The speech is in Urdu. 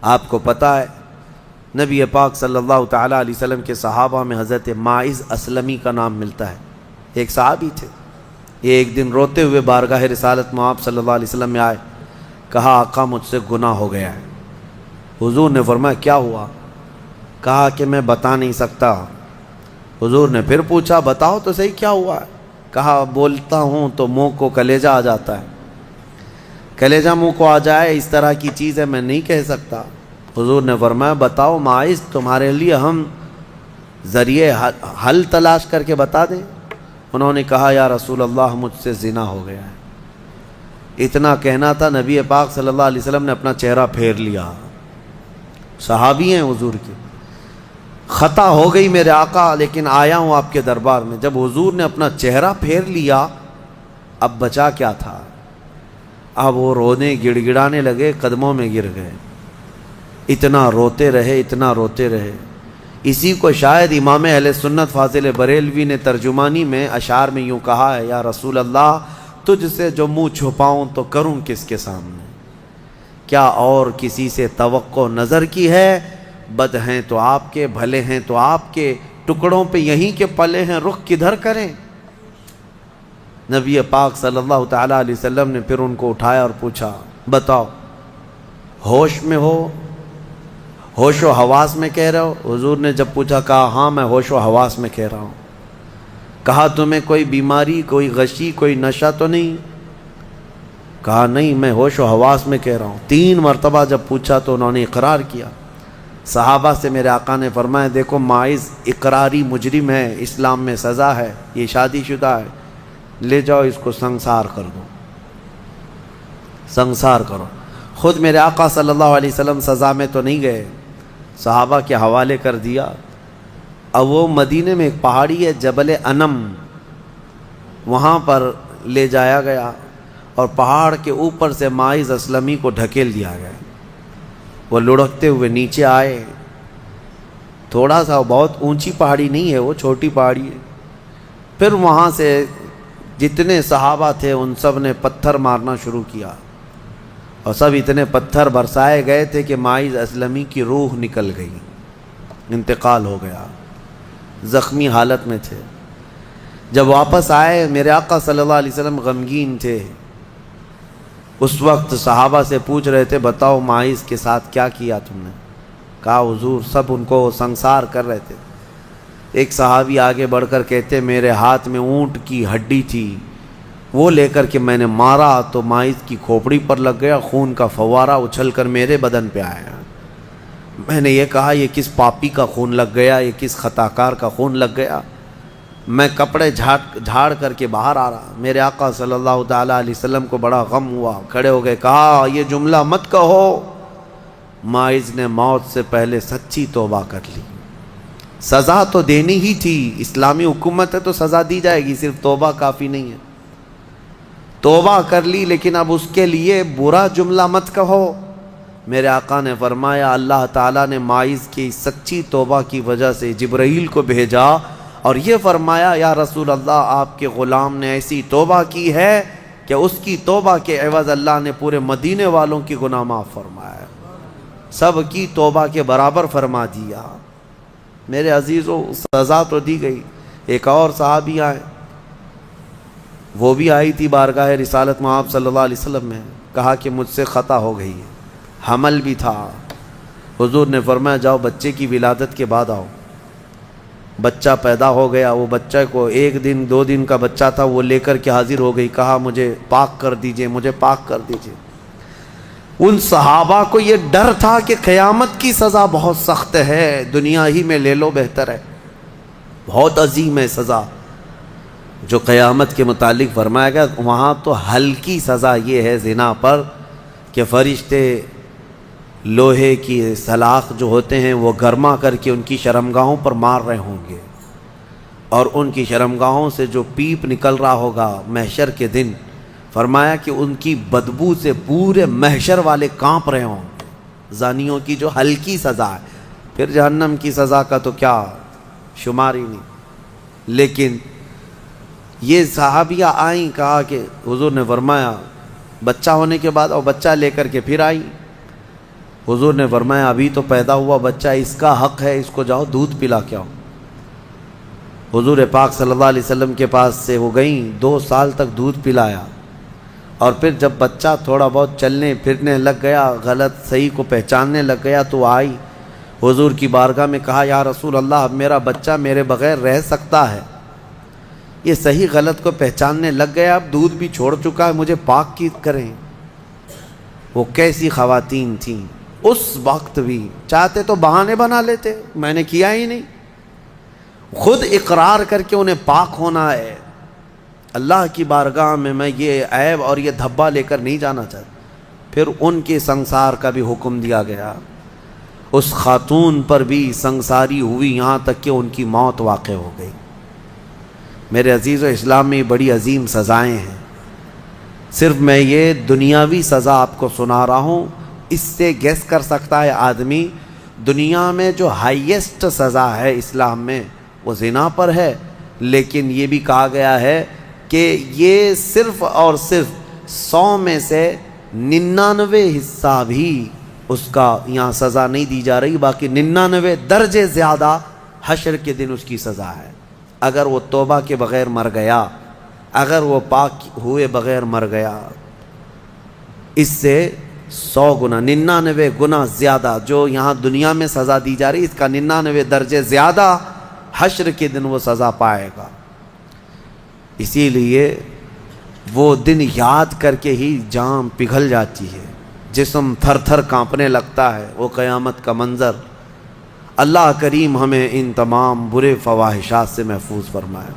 آپ کو پتہ ہے نبی پاک صلی اللہ تعالیٰ علیہ وسلم کے صحابہ میں حضرت ماعز اسلمی کا نام ملتا ہے. ایک صحابی تھے. یہ ایک دن روتے ہوئے بارگاہ رسالت میں آپ صلی اللہ علیہ وسلم میں آئے. کہا آقا مجھ سے گناہ ہو گیا ہے. حضور نے فرمایا کیا ہوا؟ کہا کہ میں بتا نہیں سکتا. حضور نے پھر پوچھا بتاؤ تو صحیح کیا ہوا ہے؟ کہا بولتا ہوں تو منہ کو کلیجہ آ جاتا ہے. کلیجہ منہ کو آ جائے اس طرح کی چیز ہے میں نہیں کہہ سکتا. حضور نے فرمایا بتاؤ ماعز تمہارے لیے ہم ذریعے حل تلاش کر کے بتا دیں. انہوں نے کہا یا رسول اللہ مجھ سے زنا ہو گیا ہے. اتنا کہنا تھا نبی پاک صلی اللہ علیہ وسلم نے اپنا چہرہ پھیر لیا. صحابی ہیں حضور کے. خطا ہو گئی میرے آقا لیکن آیا ہوں آپ کے دربار میں. جب حضور نے اپنا چہرہ پھیر لیا اب بچا کیا تھا؟ اب وہ رونے گڑ گڑانے لگے, قدموں میں گر گئے. اتنا روتے رہے اتنا روتے رہے. اسی کو شاید امام اہل سنت فاضل بریلوی نے ترجمانی میں اشعار میں یوں کہا ہے یا رسول اللہ تجھ سے جو منہ چھپاؤں تو کروں کس کے سامنے. کیا اور کسی سے توقع نظر کی ہے؟ بد ہیں تو آپ کے, بھلے ہیں تو آپ کے, ٹکڑوں پہ یہیں کے پلے ہیں, رخ کدھر کریں؟ نبی پاک صلی اللہ تعالیٰ علیہ وسلم نے پھر ان کو اٹھایا اور پوچھا بتاؤ ہوش میں ہو, ہوش و حواس میں کہہ رہے ہو؟ حضور نے جب پوچھا کہا ہاں میں ہوش و حواس میں کہہ رہا ہوں. کہا تمہیں کوئی بیماری, کوئی غشی, کوئی نشہ تو نہیں؟ کہا نہیں میں ہوش و حواس میں کہہ رہا ہوں. 3 مرتبہ جب پوچھا تو انہوں نے اقرار کیا. صحابہ سے میرے آقا نے فرمایا دیکھو ماعز اقراری مجرم ہے, اسلام میں سزا ہے, یہ شادی شدہ ہے, لے جاؤ اس کو سنسار کر دو, سنسار کرو. خود میرے آقا صلی اللہ علیہ وسلم سزا میں تو نہیں گئے, صحابہ کے حوالے کر دیا. اب وہ مدینے میں ایک پہاڑی ہے جبل انم, وہاں پر لے جایا گیا اور پہاڑ کے اوپر سے ماعز اسلمی کو ڈھکیل دیا گیا. وہ لڑکتے ہوئے نیچے آئے. تھوڑا سا بہت اونچی پہاڑی نہیں ہے, وہ چھوٹی پہاڑی ہے. پھر وہاں سے جتنے صحابہ تھے ان سب نے پتھر مارنا شروع کیا اور سب اتنے پتھر برسائے گئے تھے کہ ماعز اسلمی کی روح نکل گئی, انتقال ہو گیا, زخمی حالت میں تھے. جب واپس آئے میرے آقا صلی اللہ علیہ وسلم غمگین تھے. اس وقت صحابہ سے پوچھ رہے تھے بتاؤ ماعز کے ساتھ کیا کیا تم نے؟ کہا حضور سب ان کو سنسار کر رہے تھے. ایک صحابی آگے بڑھ کر کہتے میرے ہاتھ میں اونٹ کی ہڈی تھی, وہ لے کر کے میں نے مارا تو ماعز کی کھوپڑی پر لگ گیا, خون کا فوارہ اچھل کر میرے بدن پہ آیا. میں نے یہ کہا یہ کس پاپی کا خون لگ گیا, یہ کس خطاکار کا خون لگ گیا. میں کپڑے جھاڑ کر کے باہر آ رہا. میرے آقا صلی اللہ تعالیٰ علیہ وسلم کو بڑا غم ہوا, کھڑے ہو گئے, کہا یہ جملہ مت کہو, ماعز نے موت سے پہلے سچی توبہ کر لی. سزا تو دینی ہی تھی, اسلامی حکومت ہے تو سزا دی جائے گی, صرف توبہ کافی نہیں ہے. توبہ کر لی لیکن اب اس کے لیے برا جملہ مت کہو. میرے آقا نے فرمایا اللہ تعالیٰ نے ماعز کی سچی توبہ کی وجہ سے جبرائیل کو بھیجا اور یہ فرمایا یا رسول اللہ آپ کے غلام نے ایسی توبہ کی ہے کہ اس کی توبہ کے عوض اللہ نے پورے مدینے والوں کی گناہ معاف فرمایا, سب کی توبہ کے برابر فرما دیا. میرے عزیزو سزا تو دی گئی. ایک اور صحابی آئے, وہ بھی آئی تھی بارگاہ رسالت میں آپ صلی اللہ علیہ وسلم میں, کہا کہ مجھ سے خطا ہو گئی ہے, حمل بھی تھا. حضور نے فرمایا جاؤ بچے کی ولادت کے بعد آؤ. بچہ پیدا ہو گیا, وہ بچہ کو 1 دن 2 دن کا بچہ تھا, وہ لے کر کے حاضر ہو گئی, کہا مجھے پاک کر دیجئے, مجھے پاک کر دیجئے. ان صحابہ کو یہ ڈر تھا کہ قیامت کی سزا بہت سخت ہے, دنیا ہی میں لے لو بہتر ہے, بہت عظیم ہے سزا. جو قیامت کے متعلق فرمایا گیا وہاں تو ہلکی سزا یہ ہے زنا پر کہ فرشتے لوہے کی سلاخ جو ہوتے ہیں وہ گرما کر کے ان کی شرمگاہوں پر مار رہے ہوں گے, اور ان کی شرمگاہوں سے جو پیپ نکل رہا ہوگا محشر کے دن, فرمایا کہ ان کی بدبو سے پورے محشر والے کانپ رہے ہوں گے. زانیوں کی جو ہلکی سزا ہے, پھر جہنم کی سزا کا تو کیا شمار ہی نہیں. لیکن یہ صحابیہ آئیں, کہا کہ حضور نے فرمایا بچہ ہونے کے بعد اور بچہ لے کر کے پھر آئی. حضور نے فرمایا ابھی تو پیدا ہوا بچہ، اس کا حق ہے، اس کو جاؤ دودھ پلا کے آؤ۔ حضور پاک صلی اللہ علیہ وسلم کے پاس سے وہ گئیں، 2 سال تک دودھ پلایا، اور پھر جب بچہ تھوڑا بہت چلنے پھرنے لگ گیا، غلط صحیح کو پہچاننے لگ گیا، تو آئی حضور کی بارگاہ میں، کہا یا رسول اللہ اب میرا بچہ میرے بغیر رہ سکتا ہے، یہ صحیح غلط کو پہچاننے لگ گیا، اب دودھ بھی چھوڑ چکا ہے، مجھے پاک کی کریں۔ وہ کیسی خواتین تھیں اس وقت بھی، چاہتے تو بہانے بنا لیتے، میں نے کیا ہی نہیں، خود اقرار کر کے انہیں پاک ہونا ہے۔ اللہ کی بارگاہ میں یہ عیب اور یہ دھبا لے کر نہیں جانا چاہتا۔ پھر ان کے سنسار کا بھی حکم دیا گیا، اس خاتون پر بھی سنساری ہوئی، یہاں تک کہ ان کی موت واقع ہو گئی۔ میرے عزیز و اسلام میں بڑی عظیم سزائیں ہیں، صرف میں یہ دنیاوی سزا آپ کو سنا رہا ہوں، اس سے گیس کر سکتا ہے آدمی دنیا میں جو ہائیسٹ سزا ہے اسلام میں وہ زنا پر ہے، لیکن یہ بھی کہا گیا ہے کہ یہ صرف اور صرف 100 میں سے 99 حصہ بھی اس کا یہاں سزا نہیں دی جا رہی، باقی 99 درجے زیادہ حشر کے دن اس کی سزا ہے۔ اگر وہ توبہ کے بغیر مر گیا، اگر وہ پاک ہوئے بغیر مر گیا، اس سے 100 گنا 99 گنا زیادہ جو یہاں دنیا میں سزا دی جا رہی، اس کا 99 درجے زیادہ حشر کے دن وہ سزا پائے گا۔ اسی لیے وہ دن یاد کر کے ہی جان پگھل جاتی ہے، جسم تھر تھر کانپنے لگتا ہے، وہ قیامت کا منظر۔ اللہ کریم ہمیں ان تمام برے فواحشات سے محفوظ فرمائے۔